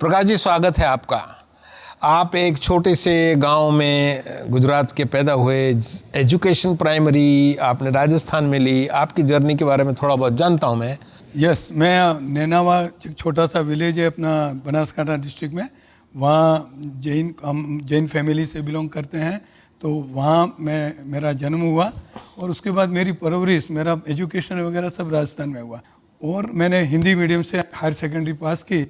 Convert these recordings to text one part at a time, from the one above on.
प्रकाश जी, स्वागत है आपका। आप एक छोटे से गांव में गुजरात के पैदा हुए, एजुकेशन प्राइमरी आपने राजस्थान में ली। आपकी जर्नी के बारे में थोड़ा बहुत जानता हूं मैं। यस, मैं नैनावा एक छोटा सा विलेज है अपना बनासकांठा डिस्ट्रिक्ट में। वहाँ हम जैन फैमिली से बिलोंग करते हैं, तो वहाँ मेरा जन्म हुआ और उसके बाद मेरी परवरिश, मेरा एजुकेशन वगैरह सब राजस्थान में हुआ। और मैंने हिंदी मीडियम से हायर सेकेंडरी पास की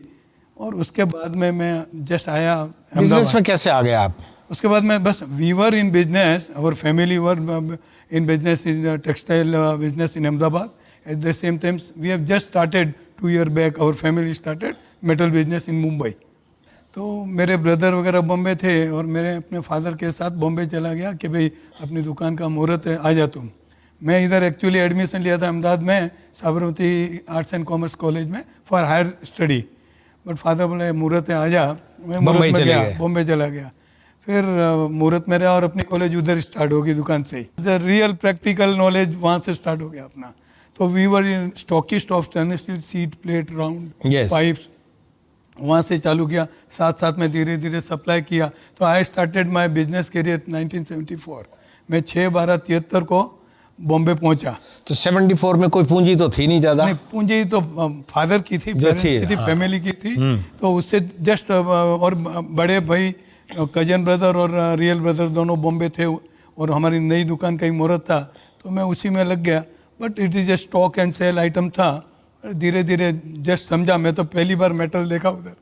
और उसके बाद में मैं जस्ट आया बिजनेस में। कैसे आ गए आप? उसके बाद मैं बस we were in business, our family were in business, in textile business in Ahmedabad. At the same time, we have just started 2 years back, our family started metal business in Mumbai. तो मेरे ब्रदर वगैरह बॉम्बे थे और मेरे अपने father के साथ बॉम्बे चला गया कि भाई अपनी दुकान का मुहूर्त है, आ जा तुम। मैं इधर एक्चुअली एडमिशन लिया था अहमदाबाद में Sabarmati arts and commerce college में for higher study, but father बोले मुहूर्त है, आ जा। मैं मुहूर्त में गया, बॉम्बे चला गया। फिर मुहूर्त में रहा और अपनी कॉलेज उधर स्टार्ट होगी दुकान से ही। द रियल प्रैक्टिकल नॉलेज वहाँ से स्टार्ट हो गया अपना। तो we were in stockist of stainless steel sheet plate round pipes, वहाँ से चालू किया। साथ साथ में धीरे धीरे सप्लाई किया। तो I started my business career 1974 मैं 6/12/73 को बॉम्बे पहुंचा। तो 74 में कोई पूंजी तो थी नहीं ज़्यादा? नहीं, पूंजी तो फादर की थी, पेरेंट्स की थी, फैमिली की थी। तो उससे जस्ट और बड़े भाई, कजन ब्रदर और रियल ब्रदर दोनों बॉम्बे थे और हमारी नई दुकान का ही मुहूर्त था, तो मैं उसी में लग गया। But it is a stock and sale item था। धीरे धीरे जस्ट समझा। मैं तो पहली बार मेटल देखा उधर,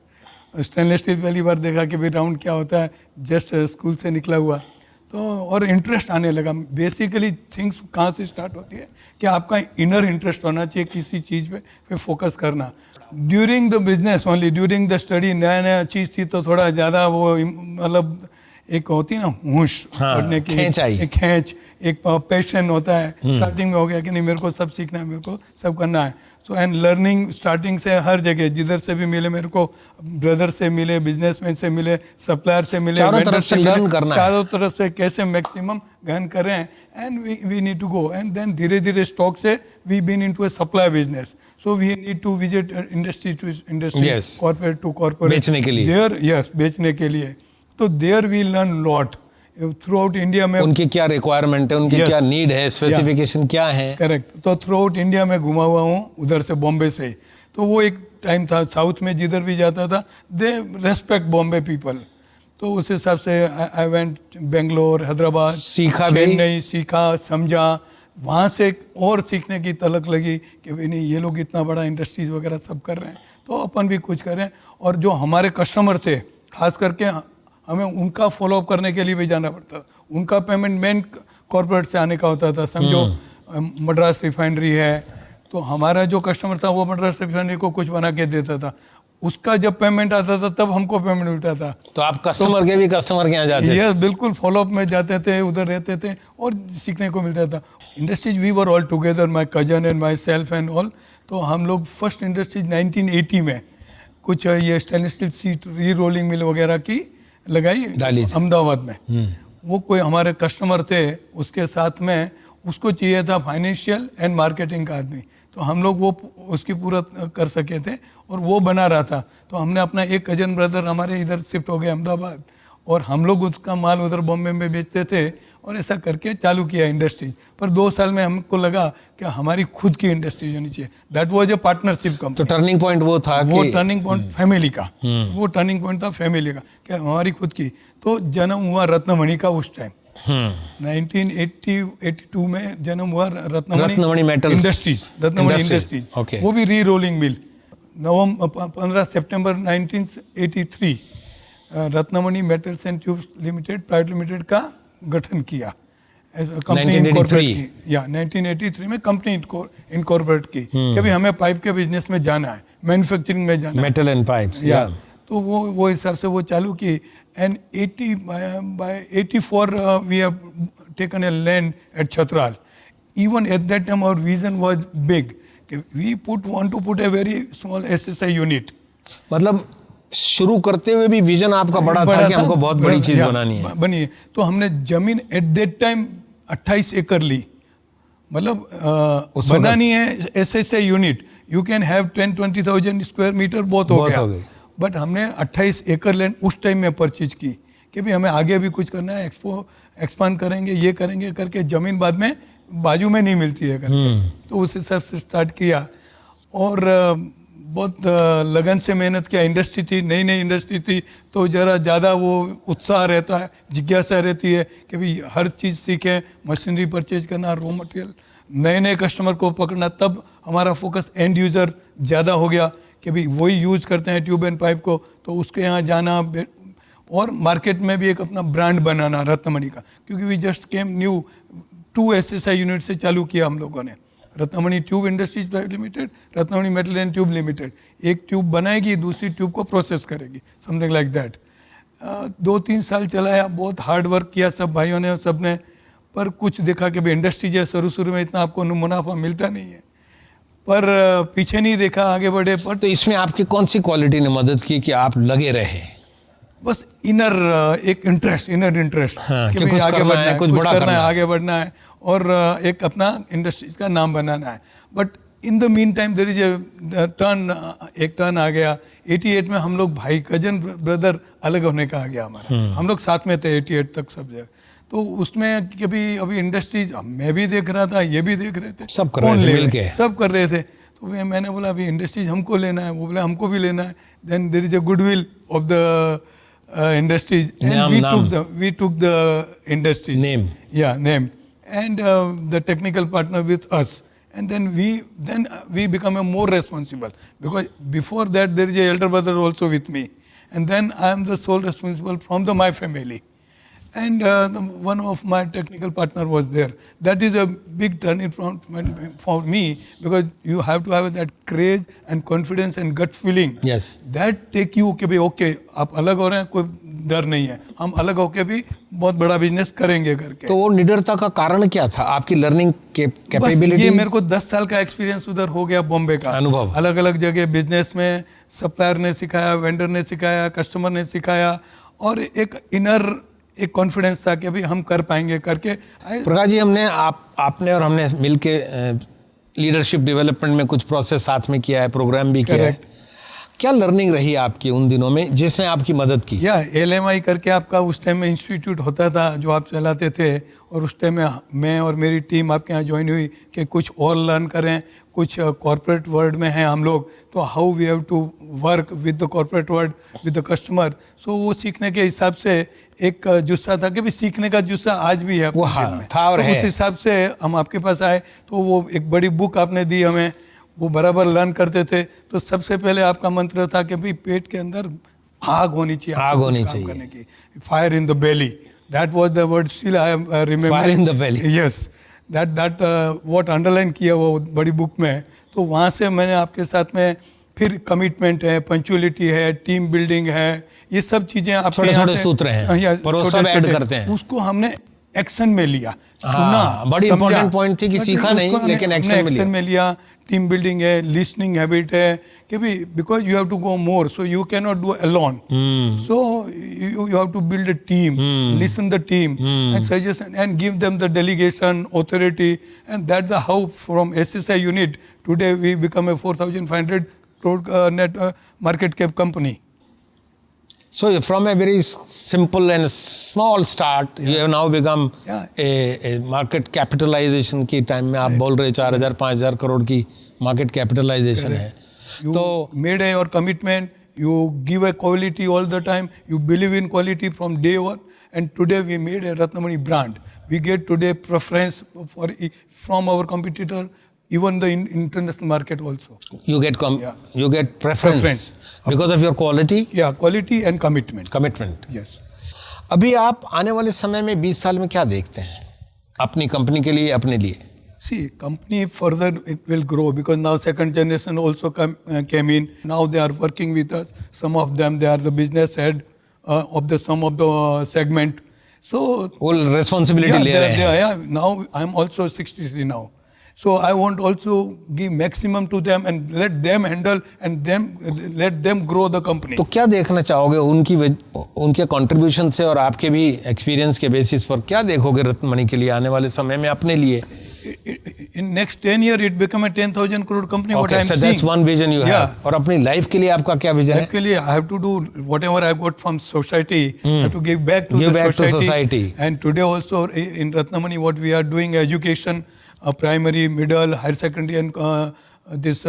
स्टेनलेस स्टील पहली बार देखा कि भाई राउंड क्या होता है, जस्ट स्कूल से निकला हुआ। तो और इंटरेस्ट आने लगा। बेसिकली थिंग्स कहाँ से स्टार्ट होती है कि आपका इनर इंटरेस्ट होना चाहिए किसी चीज़ पे फोकस करना। During the business only, during the study नया नया चीज़ थी तो थोड़ा ज़्यादा वो मतलब एक होती है ना होश पढ़ने की, एक खींच, एक पैशन होता है। स्टार्टिंग में हो गया कि नहीं, मेरे को सब सीखना है, मेरे को सब करना है। सो एंड लर्निंग स्टार्टिंग से हर जगह, जिधर से भी मिले मेरे को, ब्रदर से मिले, बिजनेसमैन से मिले, सप्लायर से मिले, चारों तरफ से लर्न करना है, चारों तरफ से कैसे मैक्सिमम गहन करें। And we need to go and then धीरे धीरे स्टॉक से we been into a supply business. So we need to visit industry to industry, corporate to corporate, बेचने के लिए। देयर यस, बेचने के लिए। तो there we learn lot throughout India में। उनकी क्या रिक्वायरमेंट है, उनकी क्या नीड है, स्पेसिफिकेशन क्या है। करेक्ट। तो थ्रू आउट इंडिया में घुमा हुआ हूँ, उधर से बॉम्बे से। तो वो एक टाइम था साउथ में, जिधर भी जाता था दे रेस्पेक्ट बॉम्बे पीपल। तो उस हिसाब से आई वेंट बेंगलोर, हैदराबाद, सीखा, चेन्नई, सीखा, समझा। वहाँ से और सीखने की तलक लगी कि भाई नहीं, ये लोग इतना बड़ा इंडस्ट्रीज वगैरह सब कर रहे हैं तो अपन भी कुछ करें। और जो हमारे कस्टमर थे, खास करके हमें उनका फॉलोअप करने के लिए भी जाना पड़ता था। उनका पेमेंट मेन कॉर्पोरेट से आने का होता था। समझो मद्रास रिफाइनरी है, तो हमारा जो कस्टमर था वो मद्रास रिफाइनरी को कुछ बना के देता था। उसका जब पेमेंट आता था तब हमको पेमेंट मिलता था। तो आप कस्टमर के भी कस्टमर के यहाँ जाते थे? यस, बिल्कुल फॉलोअप में जाते थे, उधर रहते थे और सीखने को मिलता था। Industries we were all together, my cousin and myself and all. तो हम लोग फर्स्ट इंडस्ट्रीज 1980 में कुछ ये stainless steel sheet re rolling mill वगैरह की लगाई अहमदाबाद में। वो कोई हमारे कस्टमर थे, उसके साथ में उसको चाहिए था फाइनेंशियल एंड मार्केटिंग का आदमी। तो हम लोग वो उसकी पूरा कर सके थे और वो बना रहा था। तो हमने अपना एक कजन ब्रदर हमारे इधर शिफ्ट हो गए अहमदाबाद और हम लोग उसका माल उधर बॉम्बे में बेचते थे और ऐसा करके चालू किया इंडस्ट्रीज। पर 2 साल में हमको लगा कि हमारी खुद की इंडस्ट्रीज होनी चाहिए। That was a partnership company. तो टर्निंग पॉइंट वो था, वो टर्निंग पॉइंट फैमिली का, वो टर्निंग पॉइंट था फैमिली का कि हमारी खुद की। तो जन्म हुआ रत्नमणि का उस टाइम 1982 में जन्म हुआ Ratnamani metal industries, Ratnamani industries. वो भी री rolling mill. 15 September 1983 Ratnamani metals and tubes limited private limited का गठन किया। कंपनी इनकॉर्पोरेट की, या 1983 में कंपनी इनकॉर्पोरेट की कि भाई हमें पाइप के बिजनेस में जाना है, मैन्युफैक्चरिंग में जाना है, मेटल एंड पाइप्स। तो वो हिसाब से वो चालू की। And 84 we have taken a land at Chhatral. Even at that time our vision was big कि we want to put a very small SSI unit. मतलब शुरू करते हुए भी विजन आपका बड़ा था कि हमको बहुत बड़ी चीज बनानी है। तो हमने जमीन एट दैट टाइम 28 एकड़ ली। मतलब बनानी है SSI unit, you can have 10-20,000 square metre, बहुत हो गया। बट हमने 28 एकड़ लैंड उस टाइम में परचेज की कि भाई हमें आगे भी कुछ करना है, एक्सपांड करेंगे, ये करेंगे करके, ज़मीन बाद में बाजू में नहीं मिलती है करके, तो उस हिसाब से स्टार्ट किया और बहुत लगन से मेहनत किया। इंडस्ट्री थी, नई नई इंडस्ट्री थी, तो ज़रा ज़्यादा वो उत्साह रहता है, जिज्ञासा रहती है कि भाई हर चीज़ सीखें, मशीनरी परचेज करना, रॉ मटेरियल, नए नए कस्टमर को पकड़ना। तब हमारा फोकस एंड यूज़र ज़्यादा हो गया कि भाई वही यूज़ करते हैं ट्यूब एंड पाइप को, तो उसके यहाँ जाना और मार्केट में भी एक अपना ब्रांड बनाना रत्नमणि का, क्योंकि we just came new 2 SSI unit से चालू किया हम लोगों ने, Ratnamani tube industries private limited, Ratnamani metal and tube limited. एक ट्यूब बनाएगी, दूसरी ट्यूब को प्रोसेस करेगी, समथिंग लाइक दैट। 2-3 साल चलाया, बहुत हार्ड वर्क किया सब भाइयों ने, सब ने, पर कुछ देखा कि भाई इंडस्ट्री जो शुरू में इतना आपको मुनाफा मिलता नहीं है, पर पीछे नहीं देखा, आगे बढ़े। पर तो इसमें आपकी कौन सी क्वालिटी ने मदद की कि आप लगे रहे? बस इनर इंटरेस्ट हाँ, कि कि भाई कुछ आगे करना बढ़ना है, है, कुछ बड़ा करना है, आगे बढ़ना है और एक अपना इंडस्ट्रीज का नाम बनाना है। But in the meantime there is एक टर्न आ गया 88 में। हम लोग भाई कजन ब्रदर अलग होने का आ गया हमारा, हम लोग साथ में थे 88 तक सब जगह। तो उसमें कभी अभी इंडस्ट्रीज मैं भी देख रहा था, ये भी देख रहे थे, सब कर रहे थे मिलके, सब कर रहे थे। तो मैंने बोला अभी इंडस्ट्रीज हमको लेना है, वो बोला हमको भी लेना है। Then there is a goodwill of the industries, and we took the industries name, name, and the technical partner with us, and then we become a more responsible, because before that there is a elder brother also with me, and then I am the sole responsible from my family, and one of my technical partner was there. That is a big turning point for me, because you have to have that courage and confidence and gut feeling. Yes, that take you कि भाई okay आप अलग हो रहे हैं, कोई डर नहीं है, हम अलग होके भी बहुत बड़ा बिजनेस करेंगे करके। तो वो निडरता का कारण क्या था? आपकी लर्निंग कैपेबिलिटी? ये मेरे को 10 साल का एक्सपीरियंस उधर हो गया, बॉम्बे का अनुभव, अलग अलग जगह बिजनेस में, सप्लायर ने सिखाया, वेंडर ने सिखाया, कस्टमर ने सिखाया, और एक इनर एक कॉन्फिडेंस था कि अभी हम कर पाएंगे करके। प्रकाश जी, आपने और हमने मिलके लीडरशिप डेवलपमेंट में कुछ प्रोसेस साथ में किया है, प्रोग्राम भी किया है। क्या लर्निंग रही आपकी उन दिनों में जिसने आपकी मदद की? LMI करके आपका उस टाइम में इंस्टीट्यूट होता था जो आप चलाते थे, और उस टाइम में मैं और मेरी टीम आपके यहाँ ज्वाइन हुई कि कुछ और लर्न करें, कुछ कॉर्पोरेट वर्ल्ड में हैं हम लोग, तो how we have to work with the corporate world, with the customer. So वो सीखने के हिसाब से एक जुस्सा था कि भी सीखने का जुस्सा आज भी है, वो था और तो उस हिसाब से हम आपके पास आए। तो वो एक बड़ी बुक आपने दी हमें, वो बराबर लर्न करते थे। तो सबसे पहले आपका मंत्र था कि भाई पेट के अंदर आग होनी चाहिए, आग होनी चाहिए करने की, fire in the belly, that was the word, still I am remember, fire in the belly, yes, that what underline किया वो बड़ी बुक में। तो वहाँ से मैंने आपके साथ में फिर कमिटमेंट है, पंक्चुअलिटी है, टीम बिल्डिंग है, ये सब चीजें आप छोटे-छोटे सूत्र हैं, पर वो सब ऐड करते हैं। उसको हमने एक्शन में लिया, सुना, बड़ी इंपॉर्टेंट पॉइंट थी कि सीखा नहीं, लेकिन एक्शन में लिया। टीम बिल्डिंग है, लिसनिंग हैबिट है कि भी because you have to go more, so you can not do alone, so you have to build a team, listen the team and suggestion and give them the delegation authority, and that the how from SSI unit today we become a 4,500 crore net market cap company. So from a very simple and small start, you have now become a market capitalization की time में आप बोल रहे 4,000-5,000 करोड़ की market capitalisation है। तो made your commitment, you give a quality all the time, you believe in quality from day one, and today we made a Ratnamani brand. We get today preference from our competitor, even the international market also. You get preference because of your quality. Quality and commitment. Yes. अभी आप आने वाले समय में 20 साल में क्या देखते हैं अपनी कंपनी के लिए, अपने लिए? See, company further it will grow because now second generation also came in. Now they are working with us. Some of them, they are the business head of some of the segment. So all responsibility ले रहे हैं. Now I'm also 63 now. So I want also give maximum to them and let them handle and let them grow the company. तो क्या देखना चाहोगे उनके contribution से और आपके भी एक्सपीरियंस के बेसिस पर क्या देखोगे रत्नमणि के लिए आने वाले समय में अपने लिए? in next 10 years it become a 10,000 crore company. What Okay, I'm so seeing. that's one vision you have. और अपनी लाइफ के लिए आपका क्या विजन है? Actually, I have to do whatever I got from society. I have to give back to Give the back to society. society. And today also in Ratnamani, what we are doing education, primary, middle, higher secondary, and this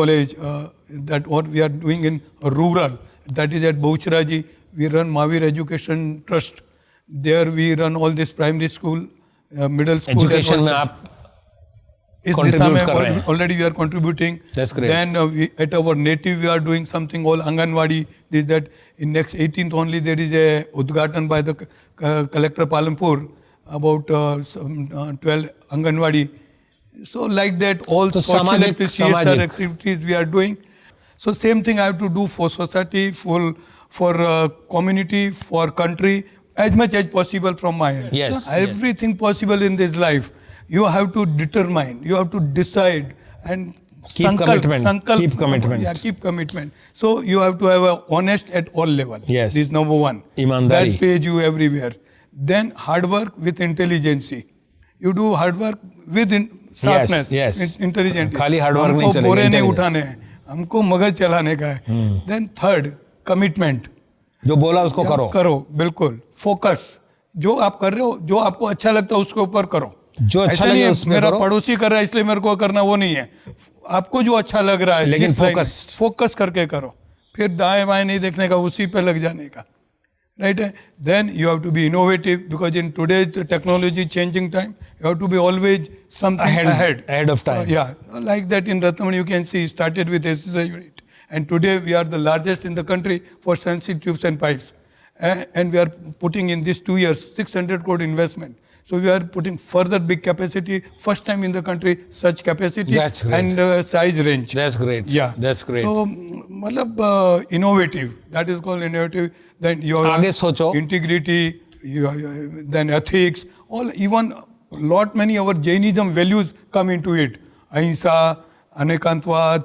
college. That what we are doing in rural. That is at Bouchraji. We run Mahavir Education Trust. There we run all this primary school, middle school. Education में आप इस दिशा में already we are contributing. That's great. Then at our native we are doing something all Anganwadi. Is that in next 18th only there is a Udghatan by the collector Palampur about 12 Anganwadi. So like that all social CSR activities we are doing. So same thing I have to do for society, for community, for country, as much as possible from my end. Yes. Everything possible in this life. You have to determine, you have to decide and keep commitment. Keep commitment. Yeah, keep commitment. So you have to have a honest at all level. Yes. This is number one. ईमानदारी. That pays you everywhere. Then hard work with intelligence. You do hard work with sharpness. Yes. Intelligent. खाली hard work नहीं हमको चलेगा, बोरे नहीं intelligent. उठाने हैं, हमको मगज चलाने का है. Then third, commitment. जो बोला उसको करो. करो, बिल्कुल. Focus. जो आप कर रहे हो, जो आपको अच्छा लगता है उसके ऊपर करो. जो अच्छा ऐसा लगे नहीं है उसमें मेरा करो. पड़ोसी कर रहा है इसलिए मेरे को करना, वो नहीं है. आपको जो अच्छा लग रहा है लेकिन फोकस करके करो, फिर दाएं बाएं नहीं देखने का, उसी पे लग जाने का. Right? Then you have to be innovative because in today's technology changing time, you have to be always something ahead of time. Yeah, like that in Ratnamani you can see started with SSI unit, and today we are the largest in the country for sensitive tubes and pipes, and we are putting in these 2 years 600 crore investment. So we are putting further big capacity, first time in the country such capacity and size range. That's great. Yeah, that's great. So मतलब innovative, that is called innovative. Then you have आगे सोचो. integrity, then ethics, all even lot many our Jainism values come into it. Ahimsa, अनेकांतवाद,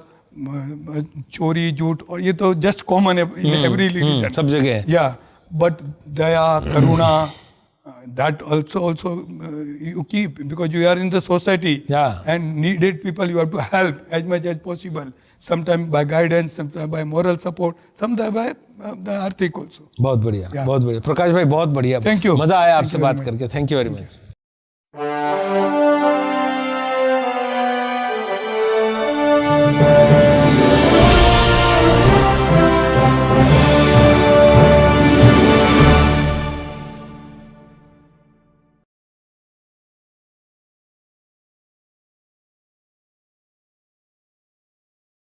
चोरी, झूठ, और ये तो just common in every religion. सब जगह. Yeah, but daya, karuna. That also you keep because you are in the society. Yeah. And needed people you have to help as much as possible. Sometimes by guidance, sometimes by moral support, sometimes by the आर्थिक also. बहुत बढ़िया, बहुत बढ़िया. प्रकाश भाई बहुत बढ़िया. Thank you. मजा आया आपसे बात करके. Thank you very much.